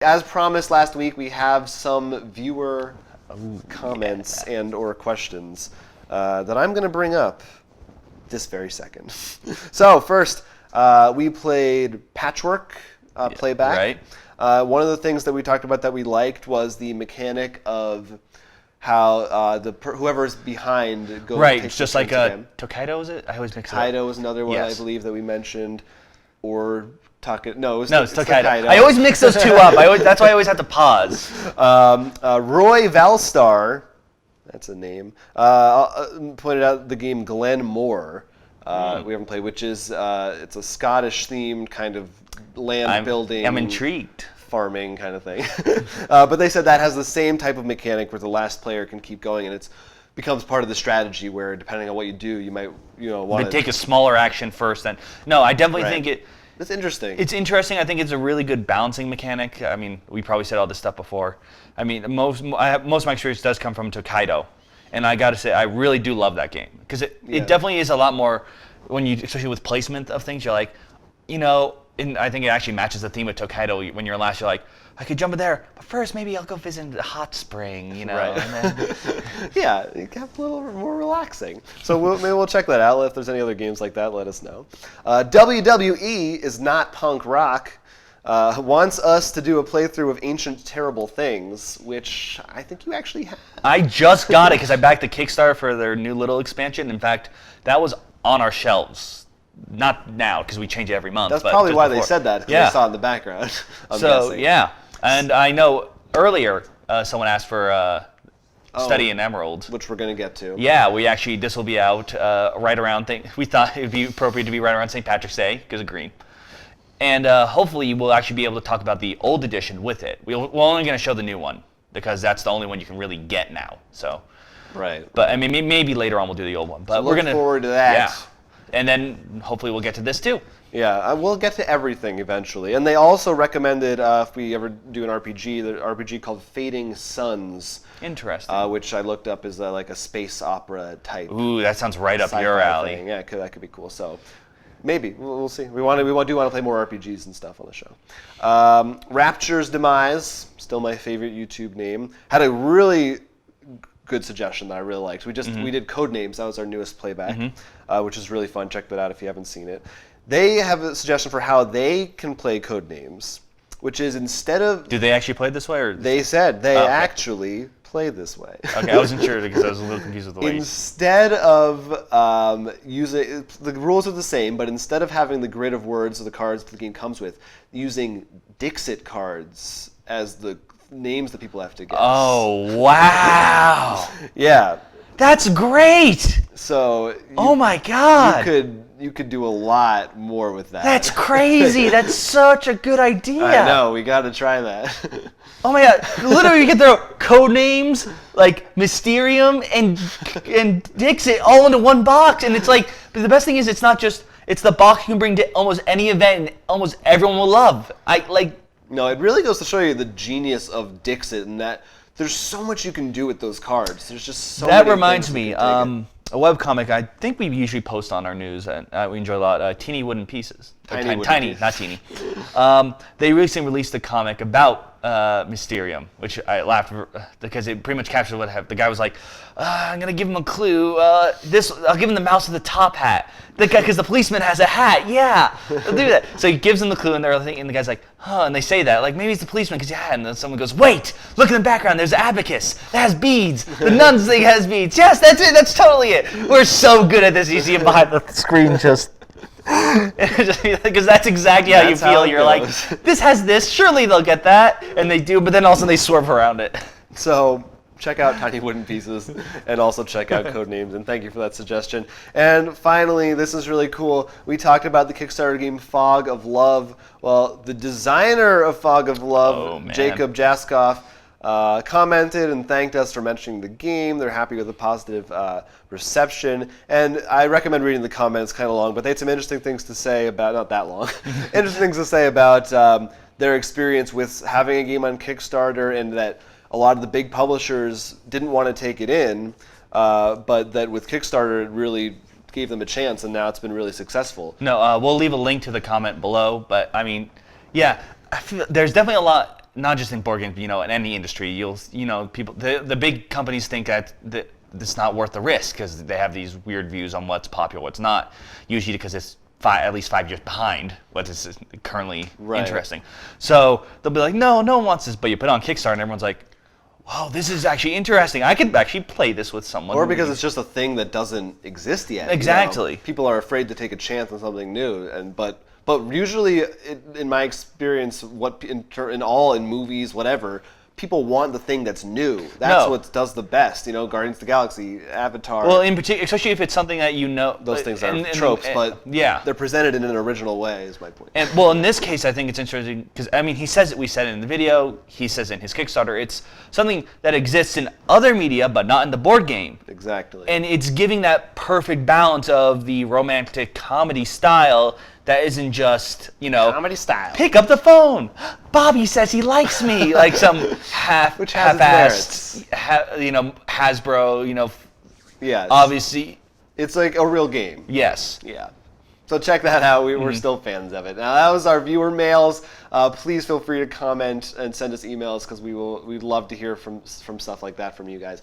as promised last week, we have some viewer comments and or questions that I'm going to bring up this very second. So first, we played Patchwork playback. Right. One of the things that we talked about that we liked was the mechanic of how whoever's behind goes. Right, it's just like Tokaido, is it? I always mix it up. Kaido was another one I believe that we mentioned, or No, it's Tokaido. I always mix those two up. That's why I always have to pause. Roy Valstar, that's a name, pointed out the game Glenmore. We haven't played, which is it's a Scottish-themed kind of land building. I'm intrigued. Farming kind of thing. But they said that has the same type of mechanic where the last player can keep going, and it becomes part of the strategy where depending on what you do, you might want to take a smaller action first. Then no, I definitely think it. It's interesting. It's interesting. I think it's a really good balancing mechanic. I mean, we probably said all this stuff before. I mean, most of my experience does come from Tokaido, and I got to say I really do love that game because it definitely is a lot more especially with placement of things. You're like, and I think it actually matches the theme of Tokaido. When you're last, you're like, I could jump in there, but first maybe I'll go visit the hot spring, Right. And then yeah, it got a little more relaxing. So maybe we'll check that out. If there's any other games like that, let us know. WWE is not punk rock. Wants us to do a playthrough of Ancient Terrible Things, which I think you actually have. I just got it because I backed the Kickstarter for their new little expansion. In fact, that was on our shelves. Not now, because we change it every month. That's but probably why before. They said that, because they saw it in the background. I'm guessing. Yeah. And I know earlier someone asked for Study in Emerald. Which we're going to get to. Yeah, this will be out right around, we thought it would be appropriate to be right around St. Patrick's Day, because of green. And hopefully we'll actually be able to talk about the old edition with it. We're only going to show the new one, because that's the only one you can really get now. So. Right. But I mean, maybe later on we'll do the old one. But we're going to look forward to that. Yeah. And then hopefully we'll get to this too. Yeah, we'll get to everything eventually. And they also recommended if we ever do an RPG, the RPG called Fading Suns. Interesting. Which I looked up is like a space opera type. Ooh, that sounds right up your alley. Thing. Yeah, that could be cool. So maybe we'll see. We do want to play more RPGs and stuff on the show. Rapture's Demise, still my favorite YouTube name, had a really good suggestion that I really liked. We did Codenames. That was our newest playback, which is really fun. Check that out if you haven't seen it. They have a suggestion for how they can play Codenames, which is instead of... Do they actually play this way? Or they said they actually play this way. Okay, I wasn't sure because I was a little confused with the way. Instead of using... The rules are the same, but instead of having the grid of words of the cards that the game comes with, using Dixit cards as the names that people have to guess. Oh, wow. Yeah. That's great. So oh my God. You could do a lot more with that. That's crazy. That's such a good idea. I know, we got to try that. Oh my God. Literally you can throw Codenames, like Mysterium and Dixit all into one box, and it's like, but the best thing is it's not just, it's the box you can bring to almost any event and almost everyone will love. No, it really goes to show you the genius of Dixit, and that there's so much you can do with those cards. There's just so many. That reminds me, a webcomic I think we usually post on our news, and we enjoy a lot, Teeny Wooden Pieces. Tiny, not teeny. They recently released a comic about Mysterium, which I laughed because it pretty much captured what happened. The guy was like, I'm going to give him a clue. I'll give him the mouse with the top hat. Because the policeman has a hat. Yeah, I'll do that. So he gives him the clue, and the guy's like, and they say that. Like, maybe it's the policeman because he had. And then someone goes, wait, look in the background. There's an abacus. That has beads. The nun's thing has beads. Yes, that's it. That's totally it. We're so good at this. You see him behind the screen just... Because that's exactly how you feel. You're like, this has this. Surely they'll get that. And they do, but then also they swerve around it. So... check out Tiny Wooden Pieces, and also check out Codenames, and thank you for that suggestion. And finally, this is really cool. We talked about the Kickstarter game Fog of Love. Well, the designer of Fog of Love, Jacob Jaskoff, commented and thanked us for mentioning the game. They're happy with the positive reception. And I recommend reading the comments, kind of long, but they had some interesting things to say about, not that long, interesting things to say about their experience with having a game on Kickstarter, and that a lot of the big publishers didn't want to take it in, but that with Kickstarter it really gave them a chance, and now it's been really successful. No, we'll leave a link to the comment below, but I mean, yeah, I feel there's definitely a lot not just in board games, but, in any industry, people, the big companies think that it's not worth the risk because they have these weird views on what's popular, what's not. Usually because it's at least 5 years behind what is currently interesting. So they'll be like, no one wants this, but you put it on Kickstarter and everyone's like, wow, this is actually interesting. I could actually play this with someone. Or because it's just a thing that doesn't exist yet. Exactly. People are afraid to take a chance on something new, but usually, in my experience, in movies, whatever, people want the thing that's new. That's what does the best. Guardians of the Galaxy, Avatar. Well, in particular, especially if it's something that those things are tropes, but they're presented in an original way. Is my point. And in this case, I think it's interesting because he says it. We said it in the video. He says it in his Kickstarter. It's something that exists in other media, but not in the board game. Exactly. And it's giving that perfect balance of the romantic comedy style. That isn't just, comedy style. Pick up the phone. Bobby says he likes me. Like some half-assed, Hasbro, yeah. Obviously. It's like a real game. Yes. Yeah. So check that out. We're still fans of it. Now that was our viewer mails. Please feel free to comment and send us emails because we'd love to hear from stuff like that from you guys.